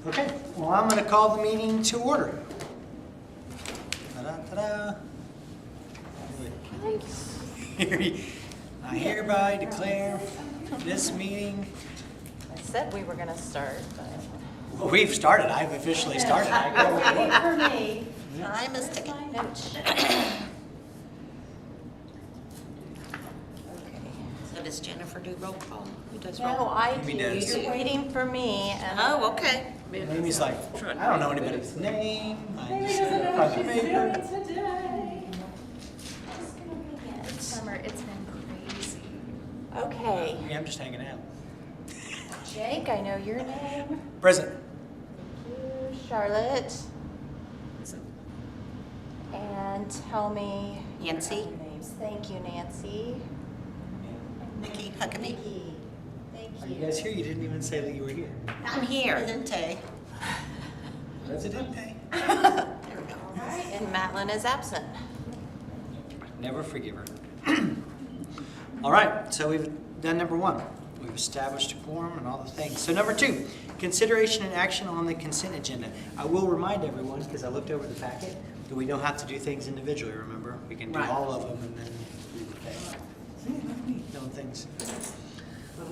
Okay, well, I'm going to call the meeting to order. Ta-da, ta-da. I hereby declare this meeting. I said we were going to start, but... Well, we've started. I've officially started. I go with Wait what? for me. Time is ticking. So does Jennifer do roll call? Who does roll No, call? I do. Amy does. You're waiting for me. And Oh, okay. Amy's like, I don't know anybody's name. I just doesn't got the paper. today. It's summer, it's been crazy. Okay. Yeah, I'm just hanging out. Jake, I know your name. Present. Thank you. Charlotte. And tell me... Nancy. Names. Thank you, Nancy. Nikki Huckabee. Nikki. Thank Are you. you guys here? You didn't even say that you were here. I'm here. Presidente. Presidente. There we go. All right, and Madeline is absent. Never forgive her. All right, so we've done number one. We've established a quorum and all the things. So number two, consideration and action on the consent agenda. I will remind everyone, because I looked over the packet, that we don't have to do things individually, remember? We can do Right. all of them and then do the thing. Doing things.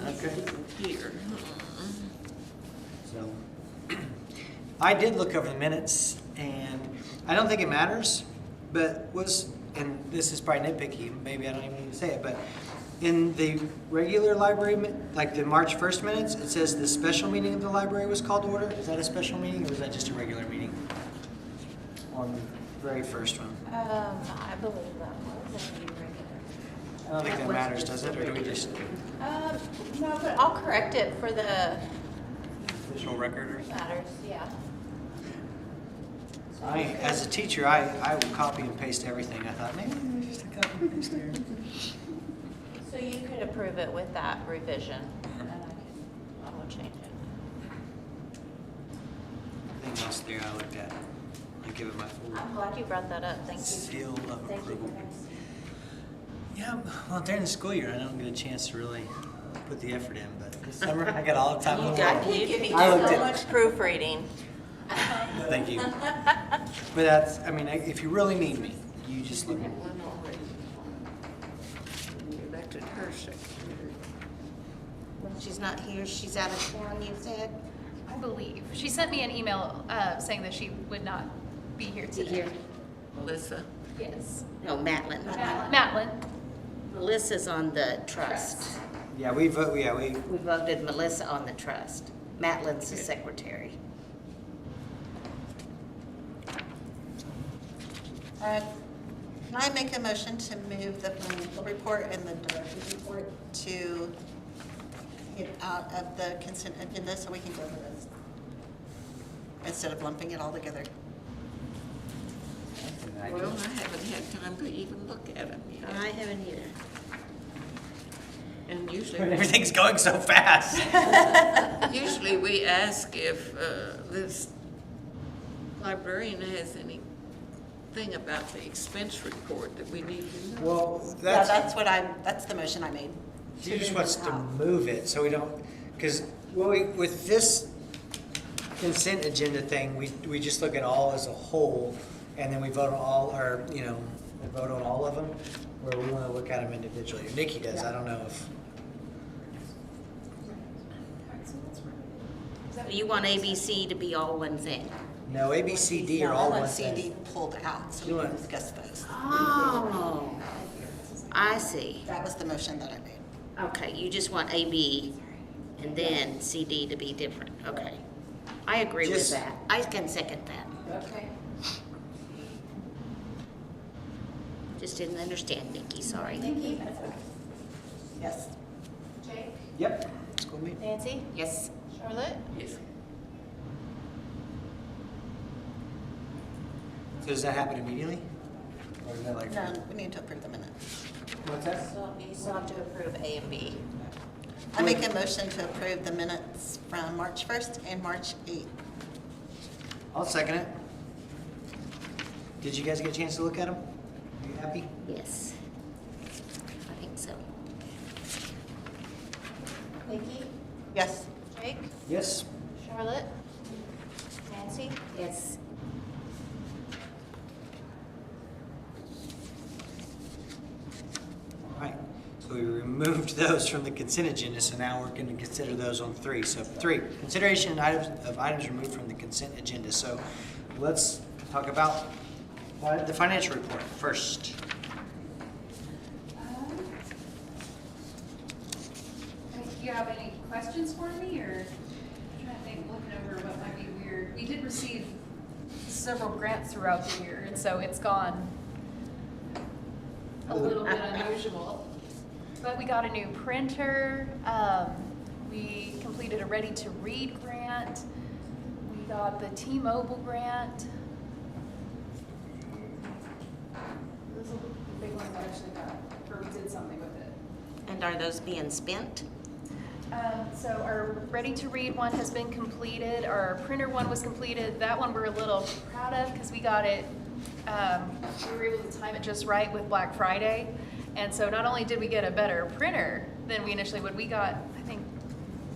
Okay. Here. So, I did look over the minutes, and I don't think it matters, but and this is probably nitpicky, maybe I don't even need to say it, but in the regular library, like the March 1st minutes, it says the special meeting of the library was called to order. Is that a special meeting, or is that just a regular meeting? On the very first one. I believe that was a regular. I don't think that matters, does it, or do we just No, but I'll correct it for the official record or something? matters, yeah. As a teacher, I would copy and paste everything. I thought, maybe there's just a copy and paste there. So you could approve it with that revision, and I will change it. Everything else there I looked at. I give it my full I'm glad you brought that up, thank you. seal of Thank you. approval. Yeah, well, during the school year, I don't get a chance to really put the effort in, but this summer, I got all the time in the world. You need I looked so at- much proofreading. Thank you. But that's, I mean, if you really need me, you just look at me. Elected her secretary. When she's not here, she's out of town, you said? I believe. She sent me an email saying that she would not be here today. Melissa? Yes. No, Madeline. Madeline. Melissa's on the trust. Yeah, we vote, We voted Melissa on the trust. Madeline's the secretary. Can I make a motion to move the financial report and the director's report to get out of the consent agenda so we can go over this? Instead of lumping it all together. Well, I haven't had time to even look at them yet. I haven't either. And everything's going so fast. usually we ask if this librarian has anything about the expense report that we need to know. Well, Yeah, that's the motion I made. she just wants to move it, so we don't, because, with this consent agenda thing, we just look at all as a whole, and then we vote on all, or, we vote on all of them, where we want to look at them individually. Nikki does, I don't know if, You want ABC to be all one thing? no, A, B, C, D are I all want one CD thing. pulled out so You we can want- discuss those. Oh, I see. That was the motion that I made. Okay, you just want AB and then CD to be different. Okay. I agree with Just- that. I can second that. Okay. Just didn't understand, Nikki, sorry. Nikki? Yes. Jake? Yep. School meeting. Nancy? Yes. Charlotte? Yes. So does that happen immediately? Or is that like? No, we need to approve the minutes. What's that? So you still have to approve A and B. I make a motion to approve the minutes from March 1st and March 8th. I'll second it. Did you guys get a chance to look at them? Are you happy? Yes. I think so. Nikki? Yes. Jake? Yes. Charlotte? Tracy? Yes. Right, so we removed those from the consent agenda, so now we're gonna consider those on 3. So 3, consideration of items removed from the consent agenda. So let's talk about the financial report first. Do you have any questions for me, or I'm trying to think, looking over what might be weird? We did receive several grants throughout the year, and so it's gone a little bit unusual. But we got a new printer, we completed a ready-to-read grant, we got the T-Mobile grant. Those are the big ones I actually got, or we did something with it. And are those being spent? So our ready-to-read one has been completed, our printer one was completed. That one we're a little proud of because we got it, we were able to time it just right with Black Friday. And so not only did we get a better printer than we initially would, we got, I think,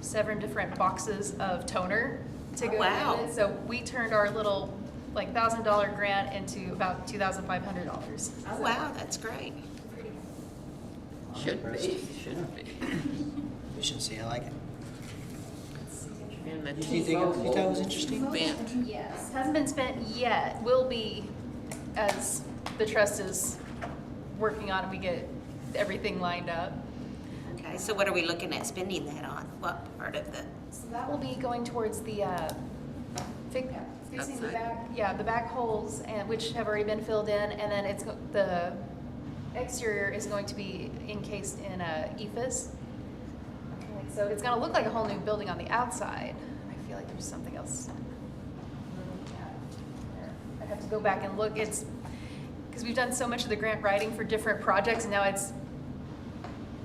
7 different boxes of toner to go Wow. with it. So we turned our little, like, $1,000 grant into about $2,500. Oh, wow, that's great. Should be, should be. Efficiency, I like it. And the Anything else you thought was interesting? Spent. Yes, hasn't been spent yet, will be as the trust is working on it, we get everything lined up. Okay, so what are we looking at spending that on? What part of the, So that will be going towards the, fixing the Outside. back, yeah, the back holes, and, which have already been filled in, and then it's, the exterior is going to be encased in EFIS. So it's gonna look like a whole new building on the outside. I feel like there's something else. I'd have to go back and look. It's, because we've done so much of the grant writing for different projects, and now it's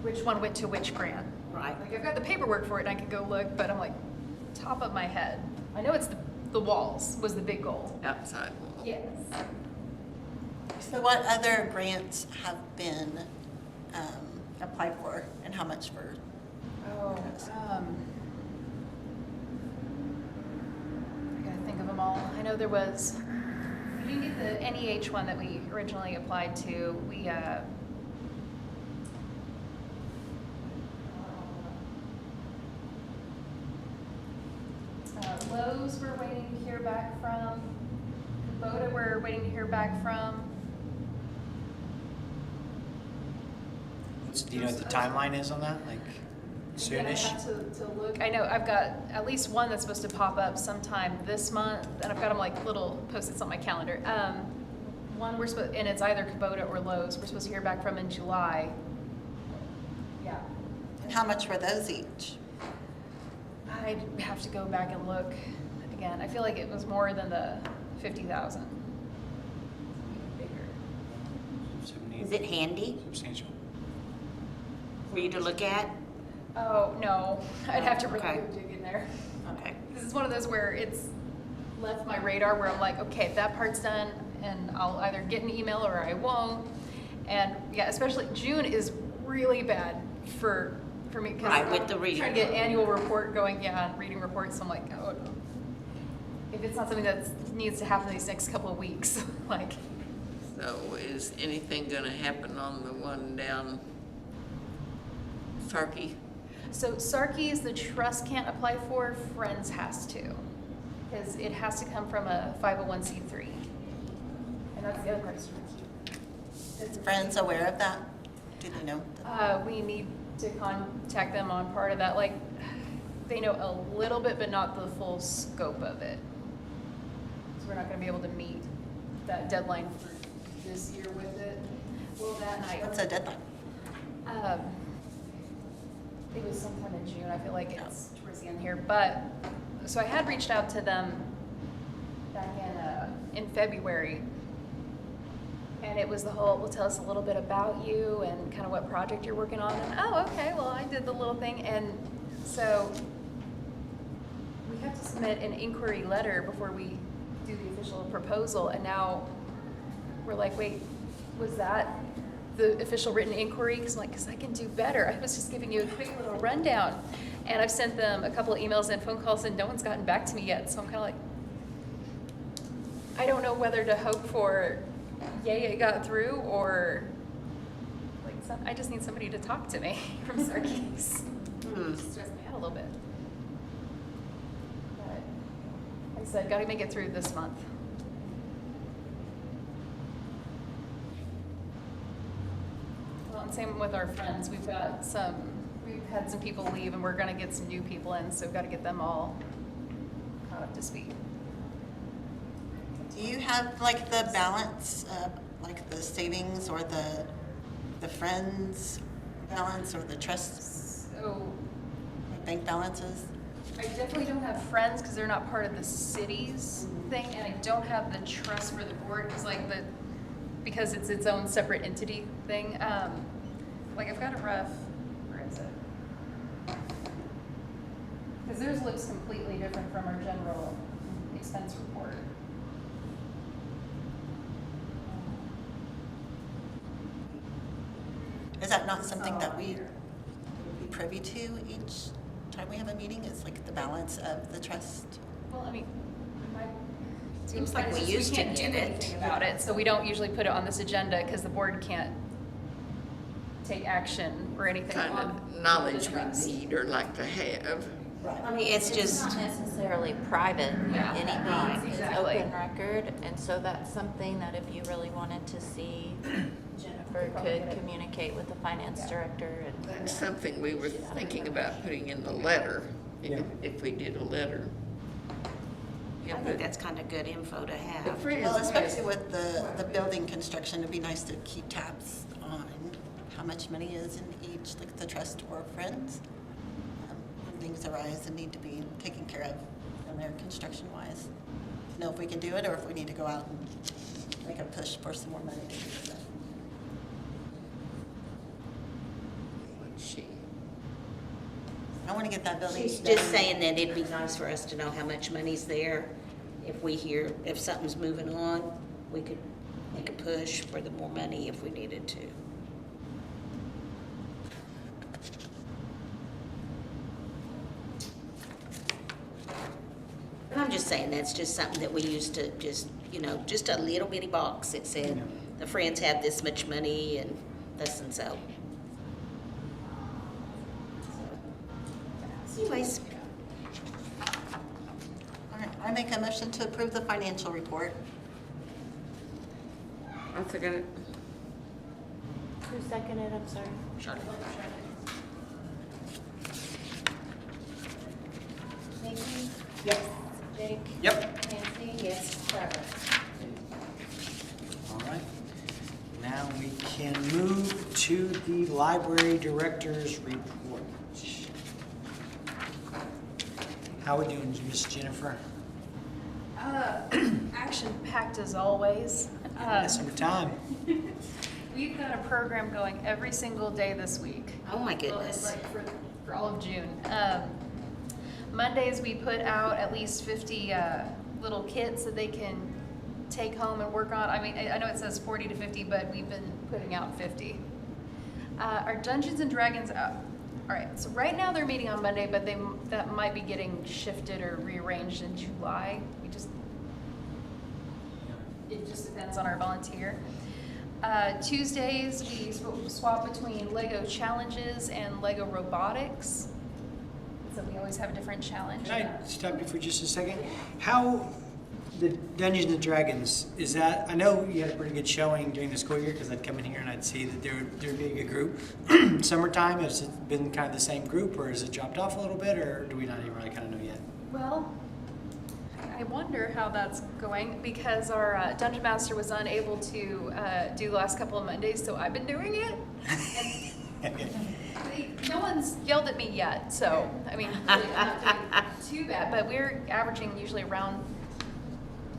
which one went to which grant. right? Like, I've got the paperwork for it, and I could go look, but I'm like, top of my head. I know it's the walls was the big goal. Outside wall. Yes. So what other grants have been applied for and how much for? Oh, I gotta think of them all. I know there was, we didn't get the NEH one that we originally applied to. We, Lowe's we're waiting to hear back from. Kubota we're waiting to hear back from. Do you know what the timeline is on that? Like Again, I soonish? have to look. I know I've got at least one that's supposed to pop up sometime this month, and I've got them like little post-its on my calendar. One we're supposed, and it's either Kubota or Lowe's. We're supposed to hear back from in July. Yeah. And how much were those each? I'd have to go back and look again. I feel like it was more than the 50,000. Bigger. Is it handy Substantial. for you to look at? Oh, no, I'd have to really Okay. go dig in there. Okay. This is one of those where it's left my radar where I'm like, okay, that part's done, and I'll either get an email or I won't. And yeah, especially June is really bad for me because Right, with the reading. trying to get annual report going, yeah, reading reports. So I'm like, oh, if it's not something that needs to happen these next couple of weeks, like. So is anything gonna happen on the one down Sarkey? So Sarkey's the trust can't apply for, Friends has to, because it has to come from a 501c3. And that's the other part. Is Friends aware of that? Do they know? We need to contact them on part of that, like, they know a little bit, but not the full scope of it. So we're not gonna be able to meet that deadline for this year with it. Well, that night. What's the deadline? It was sometime in June, I feel like it's towards the end here, but, so I had reached out to them back in February, and it was the whole, well, tell us a little bit about you and kind of what project you're working on, and, oh, okay, well, I did the little thing, and so we have to submit an inquiry letter before we do the official proposal, and now we're like, wait, was that the official written inquiry? Because I'm like, because I can do better. I was just giving you a quick little rundown. And I've sent them a couple of emails and phone calls, and no one's gotten back to me yet. So I'm kind of like, I don't know whether to hope for, yay, it got through, or like, I just need somebody to talk to me from Sarkees. Just stress me out a little bit. But like I said, gotta make it through this month. Well, and same with our friends. We've had some people leave, and we're gonna get some new people in, so we've gotta get them all caught up to speed. Do you have like the balance, like the savings or the friends balance or the trust, So like bank balances? I definitely don't have friends because they're not part of the city's thing, and I don't have the trust for the board because it's its own separate entity thing. Like I've got a rough, where is it? Because theirs looks completely different from our general expense report. Is that not something that we would be privy to each time we have a meeting? Is like the balance of the trust? Well, I mean, Seems like we it's just used to can't do get it. anything about it, so we don't usually put it on this agenda because the board can't take action or anything Kind on of knowledge the trust. we need or like to have. I mean, it's just, not necessarily private Yeah. by any Right, means. It's exactly. open record, and so that's something that if you really wanted to see, Jennifer could communicate with the finance director and. That's something we were thinking about putting in the letter, if we did a letter. I think that's kind of good info to have. Well, especially with the building construction, it'd be nice to keep tabs on how much money is in each, like the trust or friends. When things arise and need to be taken care of when they're construction wise. Know if we can do it or if we need to go out and make a push for some more money to do that. Let's see. I want to get that building. She's just saying that it'd be nice for us to know how much money's there. If we hear, if something's moving on, we could make a push for the more money if we needed to. And I'm just saying, that's just something that we used to just, just a little bitty box that said, the friends have this much money and this and so. Anyways, All right, I make a motion to approve the financial report. I second it. Who seconded, I'm sorry? Nikki? Yep. Jake? Yep. Nancy? yes. Trevor? All right. Now we can move to the library director's report. How we doing, Miss Jennifer? Action-packed as always. Summertime. We've got a program going every single day this week. Oh, my Well, it's goodness. like for all of June. Mondays, we put out at least 50 little kits that they can take home and work on. I mean, I know it says 40 to 50, but we've been putting out 50. Our Dungeons and Dragons, all right, so right now they're meeting on Monday, but that might be getting shifted or rearranged in July. It just depends on our volunteer. Tuesdays, we swap between Lego challenges and Lego robotics. So we always have a different challenge. Can I stop you for just a second? How, the Dungeons and Dragons, is that, I know you had a pretty good showing during the school year because I'd come in here and I'd see that there'd be a good group. Summertime, has it been kind of the same group or has it dropped off a little bit or do we not even really kind of know yet? Well, I wonder how that's going because our Dungeon Master was unable to do the last couple of Mondays, so I've been doing it. And no one's yelled at me yet, so, I mean, really, I'm not doing too bad, but we're averaging usually around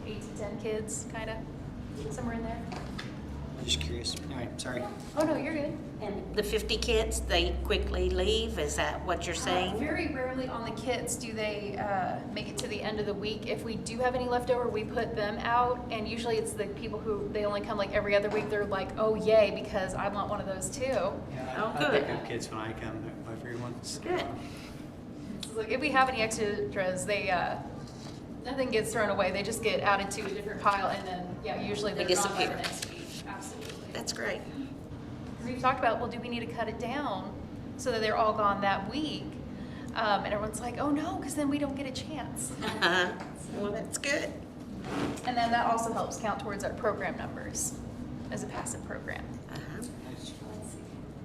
8 to 10 kids, kind of, somewhere in there. I'm just curious. All right, sorry. Oh, no, you're good. And the 50 kids, they quickly leave? Is that what you're saying? Very rarely on the kits do they make it to the end of the week. If we do have any leftover, we put them out, and usually it's the people who, they only come like every other week. They're like, oh, yay, because I want one of those too. Yeah, Oh, I good. pick up kids when I come, my favorite ones. Good. So like, if we have any extras, they nothing gets thrown away. They just get added to a different pile, and then, yeah, usually They they're gone by the disappear. next week. Absolutely. That's great. We've talked about, well, do we need to cut it down so that they're all gone that week? And everyone's like, oh no, because then we don't get a chance. Well, that's good. And then that also helps count towards our program numbers as a passive program. Uh-huh.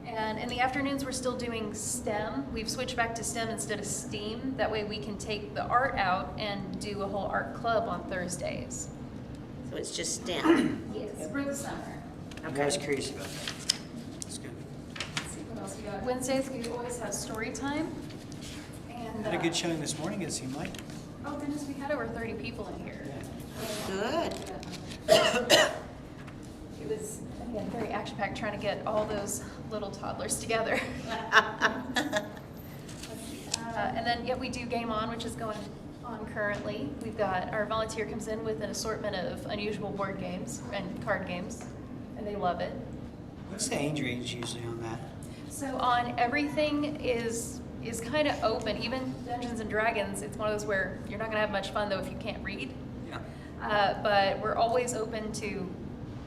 And in the afternoons, we're still doing STEM. We've switched back to STEM instead of STEAM. That way we can take the art out and do a whole art club on Thursdays. So it's just STEM. Yes, for the summer. I was curious about that. That's good. Let's see what else we got. Wednesdays, we always have story time. And, Had a good showing this morning, it seemed like. oh goodness, we had over 30 people in here. Good. It was, again, very action-packed trying to get all those little toddlers together. And then, yeah, we do Game On, which is going on currently. We've got, our volunteer comes in with an assortment of unusual board games and card games, and they love it. What's the age range usually on that? So on everything is kind of open, even Dungeons and Dragons. It's one of those where you're not gonna have much fun though if you can't read. Yeah. But we're always open to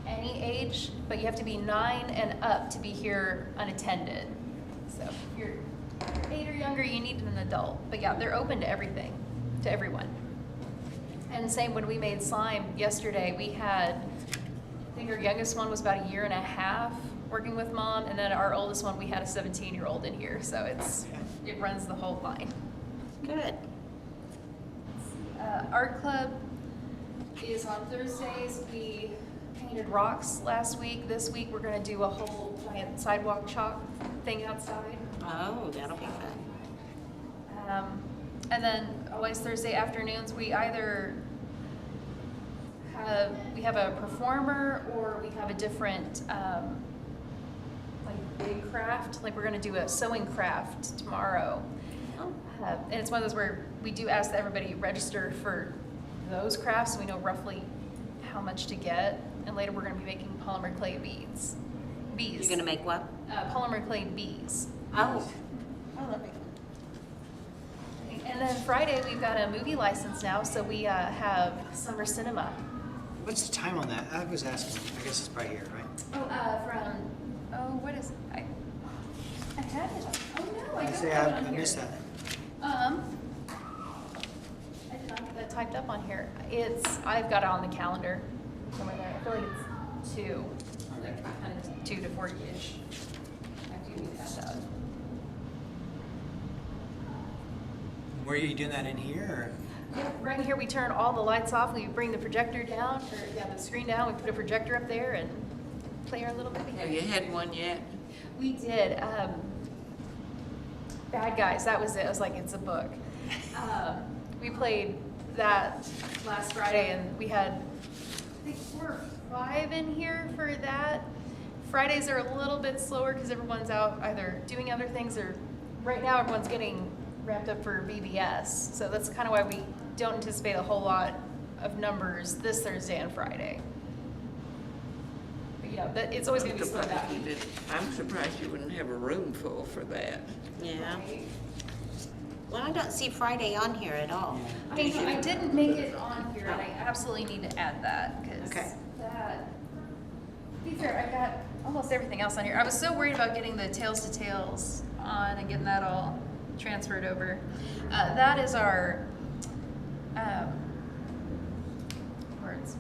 any age, but you have to be 9 and up to be here unattended. So if you're 8 or younger, you need an adult. But yeah, they're open to everything, to everyone. And same when we made slime yesterday, we had, I think our youngest one was about 1.5 years working with mom, and then our oldest one, we had a 17-year-old in here. So it runs the whole line. Good. Art club is on Thursdays. We painted rocks last week. This week we're gonna do a whole giant sidewalk chalk thing outside. Oh, that'll be fun. And then always Thursday afternoons, we either have a performer or we have a different like big craft. Like we're gonna do a sewing craft tomorrow. Oh, And it's one of those where we do ask that everybody register for those crafts so we know roughly how much to get. And later we're gonna be making polymer clay beads. you're gonna make what? Polymer clay bees. Oh, Oh, that'd be fun. And then Friday, we've got a movie license now, so we have summer cinema. What's the time on that? I was asking. I guess it's probably here, right? What is it? I had it. Oh, no, I I don't say have it I on here. missed that. I did not get that typed up on here. I've got it on the calendar somewhere there. I feel like it's 2, like kind of 2 to 4-ish. I do need to have that. Were you doing that in here? Yeah, right here, we turn all the lights off, we bring the projector down, or the screen down, we put a projector up there and play our little movie. Have you had one yet? We did, Bad Guys, that was it, I was like, it's a book. We played that last Friday and we had, I think 4 or 5 in here for that. Fridays are a little bit slower because everyone's out either doing other things or, right now everyone's getting ramped up for VBS. So that's kind of why we don't anticipate a whole lot of numbers this Thursday and Friday. But yeah, but it's always gonna be split out. I'm surprised you wouldn't have a room full for that. yeah. Well, I don't see Friday on here at all. I didn't make it on here, and I absolutely need to add that, because Okay. that, to be fair, I got almost everything else on here. I was so worried about getting the Tails to Tails on and getting that all transferred over. That is our, words.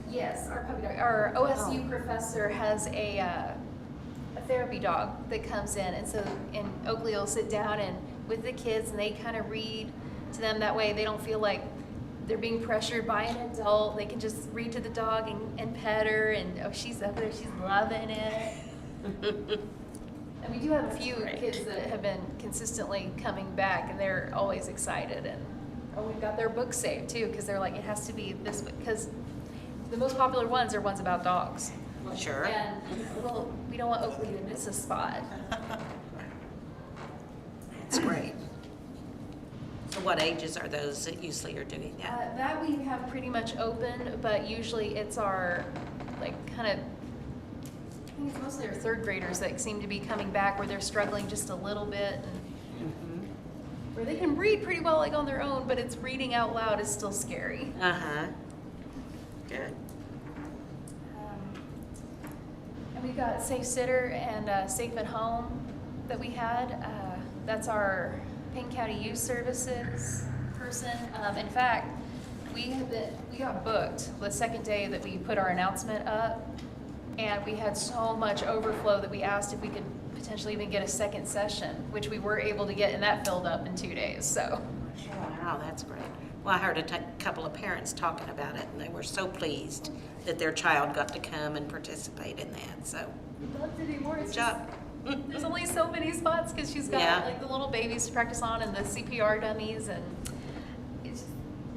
Yes, our puppy dog. Our OSU professor has a therapy dog that comes in, and so Oakley will sit down and with the kids, and they kind of read to them. That way, they don't feel like they're being pressured by an adult. They can just read to the dog and pet her, and oh, she's up there, she's loving it. And we do have a few kids that have been consistently coming back, and they're always excited. And we've got their books saved too, because they're like, it has to be this book, because the most popular ones are ones about dogs. Sure. And well, we don't want Oakley to miss a spot. That's great. So what ages are those that usually are doing that? That we have pretty much open, but usually it's our, like, kind of, I think it's mostly our 3rd graders that seem to be coming back where they're struggling just a little bit. And where they can read pretty well like on their own, but it's reading out loud is still scary. Uh-huh. Good. And we've got Safe Sitter and Safe at Home that we had. That's our Payne County Youth Services person. In fact, we got booked the second day that we put our announcement up, and we had so much overflow that we asked if we could potentially even get a second session, which we were able to get, and that filled up in 2 days. So, Wow, that's great. Well, I heard a couple of parents talking about it, and they were so pleased that their child got to come and participate in that, so. we'd love to do more. Good job. There's only so many spots because she's got Yeah. like the little babies to practice on and the CPR dummies, and it's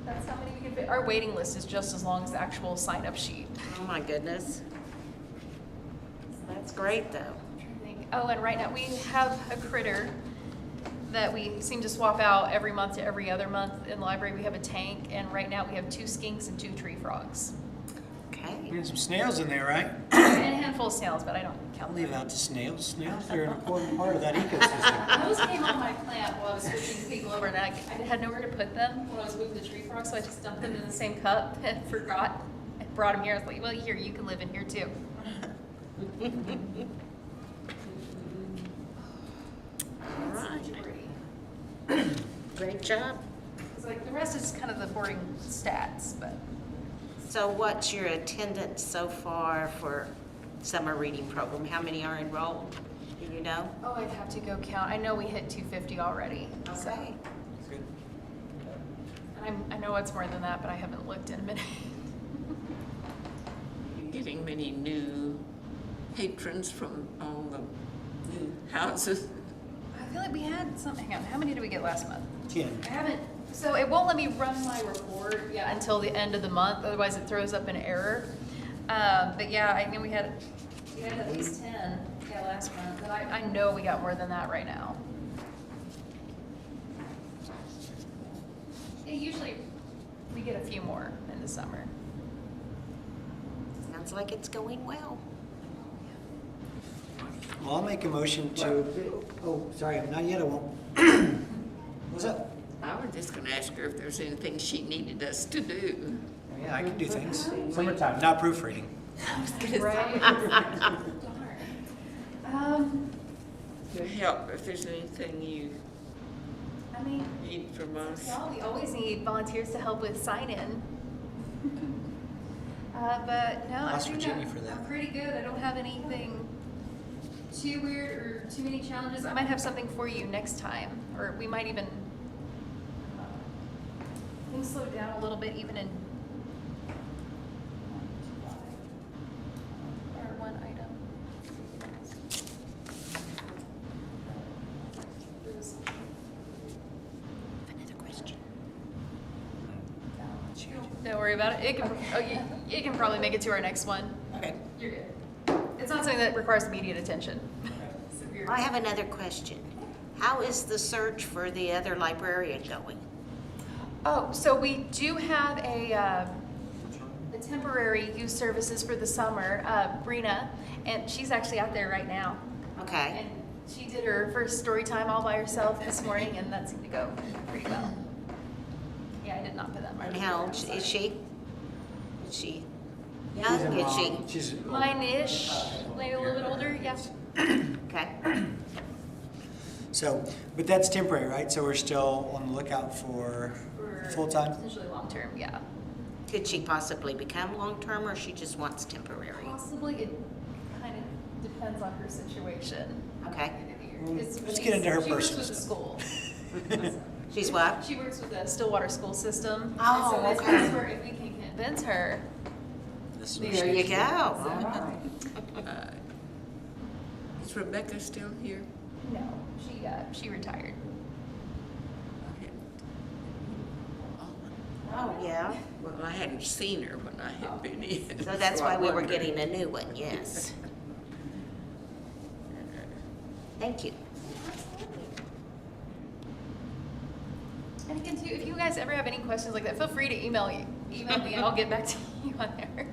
that's how many we can fit. Our waiting list is just as long as the actual sign-up sheet. Oh, my goodness. That's great, though. I'm trying to think. Oh, and right now we have a critter that we seem to swap out every month to every other month. In the library, we have a tank, and right now we have 2 skinks and 2 tree frogs. Okay. There's some snails in there, right? And a handful of snails, but I don't count Leave them. out the snails. Snails are an important part of that ecosystem. Those came on my plant while I was switching people over, and I had nowhere to put them when I was moving the tree frogs, so I just dumped them in the same cup and forgot. I brought them here. I was like, well, here, you can live in here too. All right. Great job. It's like the rest is kind of the boring stats, but So what's your attendance so far for summer reading program? How many are enrolled? Do you know? oh, I'd have to go count. I know we hit 250 already. So. Okay. Good. I know it's more than that, but I haven't looked in a minute. You getting many new patrons from all the new houses? I feel like we had some. Hang on, how many did we get last month? 10. I haven't. So it won't let me run my report until the end of the month. Otherwise, it throws up an error. But yeah, I mean we had at least 10 last month, and I know we got more than that right now. Yeah, usually we get a few more in the summer. Sounds like it's going well. Well, I'll make a motion to, oh, sorry, not yet, I won't. What's up? I was just gonna ask her if there's anything she needed us to do. Yeah, I can do things. Summertime, not proofreading. Right. Darn. To help, if there's anything you I mean, need from us. y'all, we always need volunteers to help with sign-in. But no, I Ask think Virginia for that. I'm pretty good. I don't have anything too weird or too many challenges. I might have something for you next time, or we might even things slow down a little bit even in or one item. Another question. Don't worry about it. It can probably make it to our next one. Okay. You're good. It's not something that requires immediate attention. Severe. I have another question. How is the search for the other librarian going? Oh, so we do have a temporary youth services for the summer, Brina, and she's actually out there right now. Okay. And she did her first story time all by herself this morning, and that seemed to go pretty well. Yeah, I did not put that mark. And how old is she? Is she She's young? in Is she? mom. She's Mine-ish, maybe a little bit older, yeah. Okay. So, but that's temporary, right? So we're still on the lookout for full-time? Potentially long-term, yeah. Could she possibly become long-term, or she just wants temporary? Possibly, it kind of depends on her situation. Okay. Let's get into her She works personal with the stuff. school. She's what? She works with the Stillwater school system. Oh, and so okay. that's where if we can convince her, This There you go. Uh, Is Rebecca still here? no, she retired. Oh, yeah. Well, I hadn't seen her when I had been in. So that's I why we were wondered. getting a new one, yes. Thank you. And again, too, if you guys ever have any questions like that, feel free to email me and I'll get back to you on there.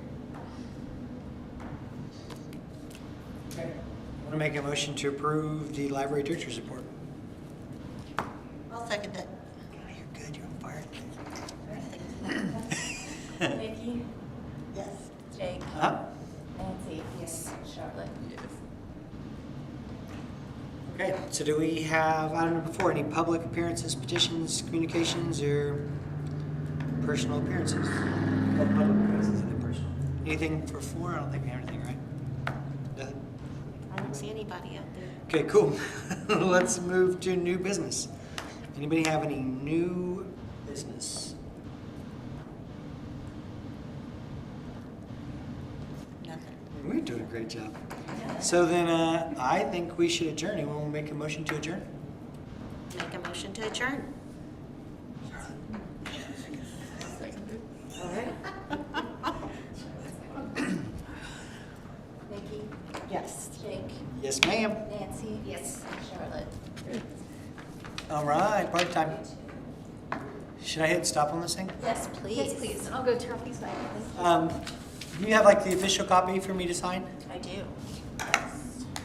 Okay. I want to make a motion to approve the library teachers report. I'll second it. You're good, you're on fire. Nikki, Yes. Jake, Huh? Nancy. Yes. Charlotte. Yes. Okay, so do we have, item number 4, any public appearances, petitions, communications, or personal appearances? Oh, public appearances and then personal. Anything for 4? I don't think we have anything, right? Nothing? I don't see anybody out there. Okay, cool. Let's move to new business. Anybody have any new business? Nothing. We're doing a great job. So then I think we should adjourn. Anyone want to make a motion to adjourn? Make a motion to adjourn. Seconded. All right. Nikki, Yes. Jake, Yes, ma'am. Nancy. Yes. Charlotte. All right, party time. Should I hit stop on this thing? Yes, please. Yes, please. I'll go turn these back. Do you have like the official copy for me to sign? I do. Yes.